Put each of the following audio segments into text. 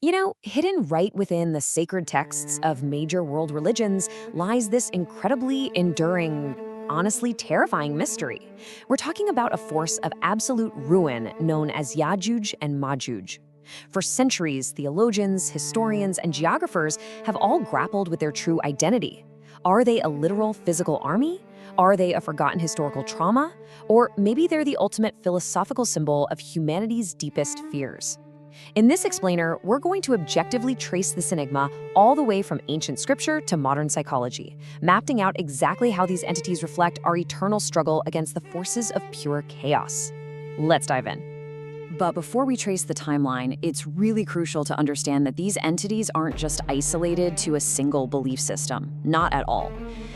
Hidden right within the sacred texts of major world religions lies this incredibly enduring, honestly terrifying mystery. We're talking about a force of absolute ruin known as Yajuj and Majuj. For centuries, theologians, historians, and geographers have all grappled with their true identity. Are they a literal physical army? Are they a forgotten historical trauma? Or maybe they're the ultimate philosophical symbol of humanity's deepest fears. In this explainer, we're going to objectively trace this enigma all the way from ancient scripture to modern psychology, mapping out exactly how these entities reflect our eternal struggle against the forces of pure chaos. Let's dive in. But before we trace the timeline, it's really crucial to understand that these entities aren't just isolated to a single belief system. Not at all.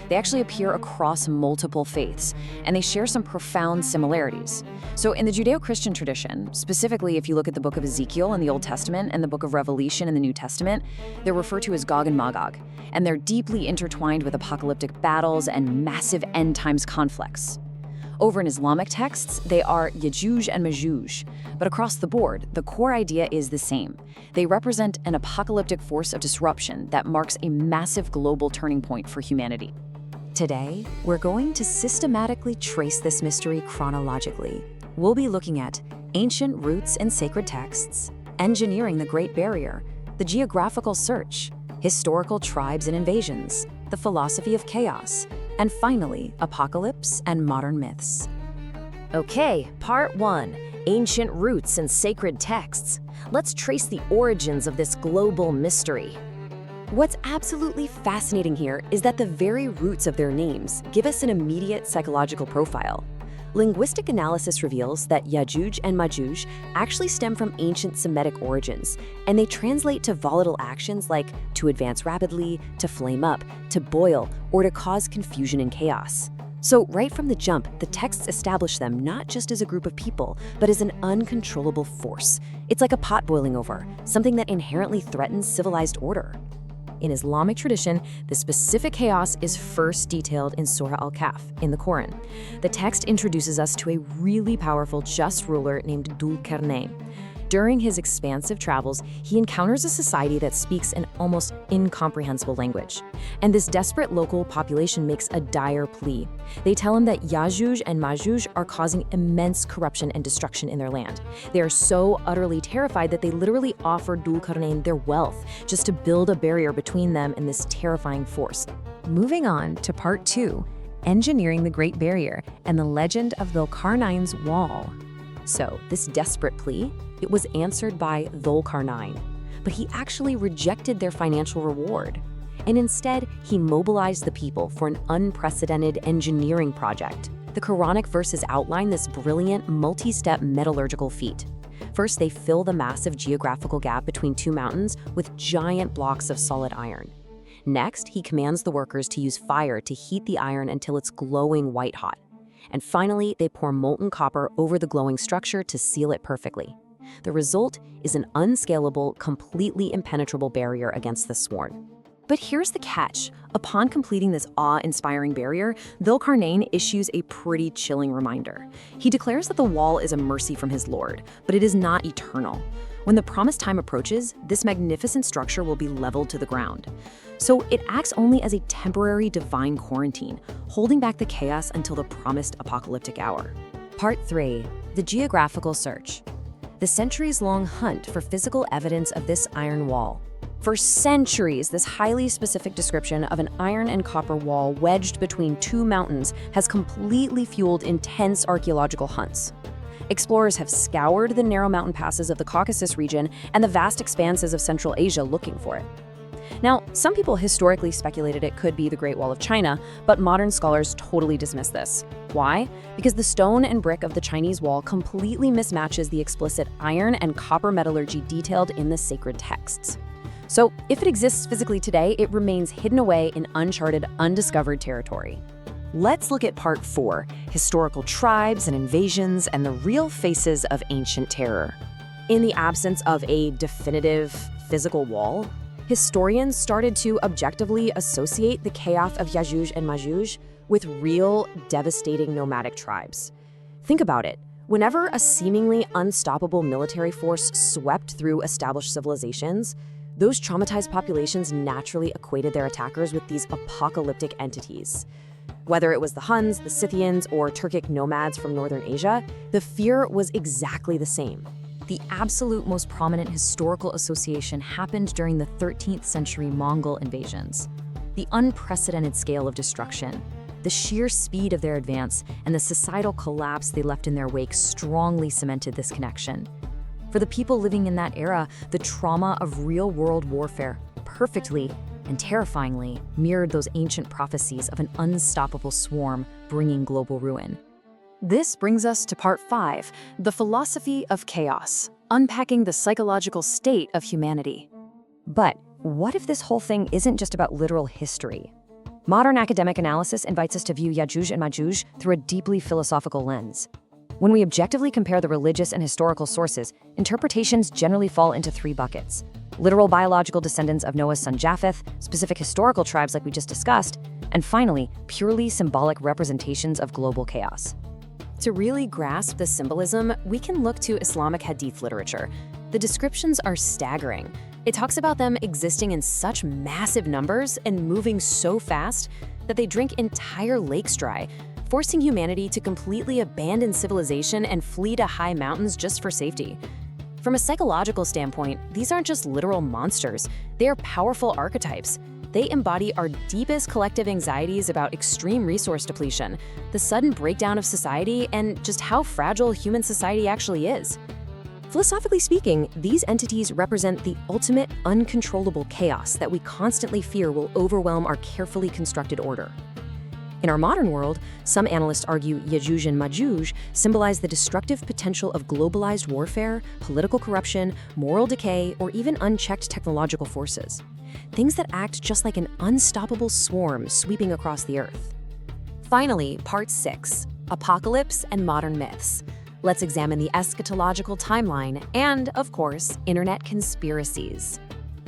They actually appear across multiple faiths, and they share some profound similarities. So in the Judeo-Christian tradition, specifically if you look at the book of Ezekiel in the Old Testament and the book of Revelation in the New Testament, they're referred to as Gog and Magog, and they're deeply intertwined with apocalyptic battles and massive end times conflicts. Over in Islamic texts, they are Yajuj and Majuj, but across the board, the core idea is the same. They represent an apocalyptic force of disruption that marks a massive global turning point for humanity. Today, we're going to systematically trace this mystery chronologically. We'll be looking at ancient roots in sacred texts, engineering the Great Barrier, the geographical search, historical tribes and invasions, the philosophy of chaos, and finally, apocalypse and modern myths. Okay, part 1, ancient roots in sacred texts. Let's trace the origins of this global mystery. What's absolutely fascinating here is that the very roots of their names give us an immediate psychological profile. Linguistic analysis reveals that Yajuj and Majuj actually stem from ancient Semitic origins, and they translate to volatile actions like to advance rapidly, to flame up, to boil, or to cause confusion and chaos. So right from the jump, the texts establish them not just as a group of people, but as an uncontrollable force. It's like a pot boiling over, something that inherently threatens civilized order. In Islamic tradition, the specific chaos is first detailed in Surah Al-Kahf in the Quran. The text introduces us to a really powerful just ruler named Dhul Qarnayn. During his expansive travels, he encounters a society that speaks an almost incomprehensible language. And this desperate local population makes a dire plea. They tell him that Yajuj and Majuj are causing immense corruption and destruction in their land. They are so utterly terrified that they literally offer Dhul Qarnayn their wealth just to build a barrier between them and this terrifying force. Moving on to part 2, engineering the Great Barrier and the legend of Dhul Qarnayn's wall. So, this desperate plea, it was answered by Dhul Qarnayn, but he actually rejected their financial reward. And instead, he mobilized the people for an unprecedented engineering project. The Quranic verses outline this brilliant, multi-step metallurgical feat. First, they fill the massive geographical gap between two mountains with giant blocks of solid iron. Next, he commands the workers to use fire to heat the iron until it's glowing white-hot. And finally, they pour molten copper over the glowing structure to seal it perfectly. The result is an unscalable, completely impenetrable barrier against the sworn. But here's the catch. Upon completing this awe-inspiring barrier, Dhul Qarnayn issues a pretty chilling reminder. He declares that the wall is a mercy from his lord, but it is not eternal. When the promised time approaches, this magnificent structure will be leveled to the ground. So it acts only as a temporary divine quarantine, holding back the chaos until the promised apocalyptic hour. Part 3. The geographical search. The centuries-long hunt for physical evidence of this iron wall. For centuries, this highly specific description of an iron and copper wall wedged between two mountains has completely fueled intense archaeological hunts. Explorers have scoured the narrow mountain passes of the Caucasus region and the vast expanses of Central Asia looking for it. Now, some people historically speculated it could be the Great Wall of China, but modern scholars totally dismiss this. Why? Because the stone and brick of the Chinese wall completely mismatches the explicit iron and copper metallurgy detailed in the sacred texts. So, if it exists physically today, it remains hidden away in uncharted, undiscovered territory. Let's look at part 4, historical tribes and invasions and the real faces of ancient terror. In the absence of a definitive physical wall, historians started to objectively associate the chaos of Yajuj and Majuj with real, devastating nomadic tribes. Think about it. Whenever a seemingly unstoppable military force swept through established civilizations, those traumatized populations naturally equated their attackers with these apocalyptic entities. Whether it was the Huns, the Scythians, or Turkic nomads from northern Asia, the fear was exactly the same. The absolute most prominent historical association happened during the 13th century Mongol invasions. The unprecedented scale of destruction, the sheer speed of their advance, and the societal collapse they left in their wake strongly cemented this connection. For the people living in that era, the trauma of real-world warfare perfectly and terrifyingly mirrored those ancient prophecies of an unstoppable swarm bringing global ruin. This brings us to part 5, the philosophy of chaos, unpacking the psychological state of humanity. But what if this whole thing isn't just about literal history? Modern academic analysis invites us to view Yajuj and Majuj through a deeply philosophical lens. When we objectively compare the religious and historical sources, interpretations generally fall into 3 buckets: literal biological descendants of Noah's son Japheth, specific historical tribes like we just discussed, and finally, purely symbolic representations of global chaos. To really grasp the symbolism, we can look to Islamic hadith literature. The descriptions are staggering. It talks about them existing in such massive numbers and moving so fast that they drink entire lakes dry, forcing humanity to completely abandon civilization and flee to high mountains just for safety. From a psychological standpoint, these aren't just literal monsters, they are powerful archetypes. They embody our deepest collective anxieties about extreme resource depletion, the sudden breakdown of society, and just how fragile human society actually is. Philosophically speaking, these entities represent the ultimate uncontrollable chaos that we constantly fear will overwhelm our carefully constructed order. In our modern world, some analysts argue Yajuj and Majuj symbolize the destructive potential of globalized warfare, political corruption, moral decay, or even unchecked technological forces. Things that act just like an unstoppable swarm sweeping across the earth. Finally, part 6, Apocalypse and Modern Myths. Let's examine the eschatological timeline and, of course, internet conspiracies.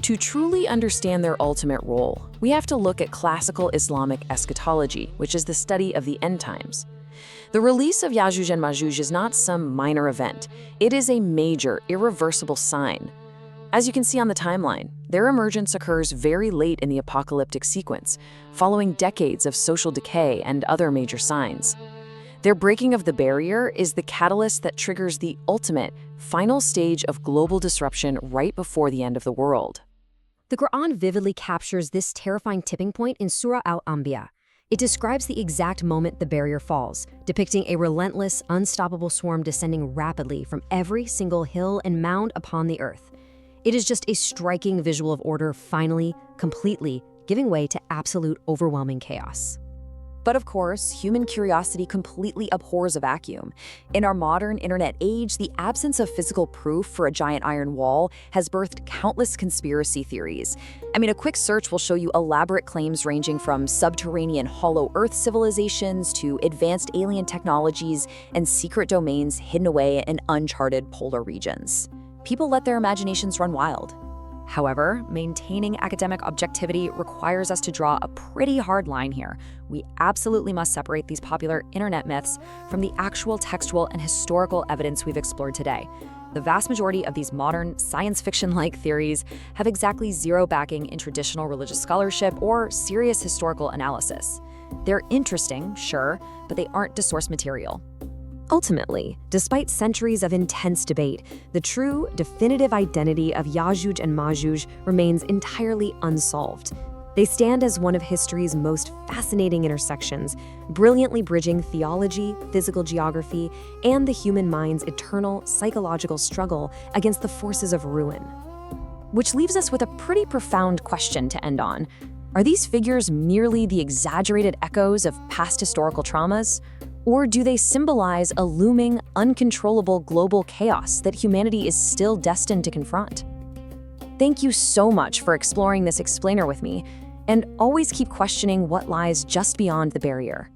To truly understand their ultimate role, we have to look at classical Islamic eschatology, which is the study of the end times. The release of Yajuj and Majuj is not some minor event. It is a major, irreversible sign. As you can see on the timeline, their emergence occurs very late in the apocalyptic sequence, following decades of social decay and other major signs. Their breaking of the barrier is the catalyst that triggers the ultimate, final stage of global disruption right before the end of the world. The Quran vividly captures this terrifying tipping point in Surah Al-Anbiya. It describes the exact moment the barrier falls, depicting a relentless, unstoppable swarm descending rapidly from every single hill and mound upon the earth. It is just a striking visual of order finally, completely giving way to absolute, overwhelming chaos. But of course, human curiosity completely abhors a vacuum. In our modern internet age, the absence of physical proof for a giant iron wall has birthed countless conspiracy theories. A quick search will show you elaborate claims ranging from subterranean hollow earth civilizations to advanced alien technologies and secret domains hidden away in uncharted polar regions. People let their imaginations run wild. However, maintaining academic objectivity requires us to draw a pretty hard line here. We absolutely must separate these popular internet myths from the actual textual and historical evidence we've explored today. The vast majority of these modern, science fiction-like theories have exactly zero backing in traditional religious scholarship or serious historical analysis. They're interesting, sure, but they aren't the source material. Ultimately, despite centuries of intense debate, the true, definitive identity of Yajuj and Majuj remains entirely unsolved. They stand as one of history's most fascinating intersections, brilliantly bridging theology, physical geography, and the human mind's eternal psychological struggle against the forces of ruin. Which leaves us with a pretty profound question to end on. Are these figures merely the exaggerated echoes of past historical traumas? Or do they symbolize a looming, uncontrollable global chaos that humanity is still destined to confront? Thank you so much for exploring this explainer with me, and always keep questioning what lies just beyond the barrier.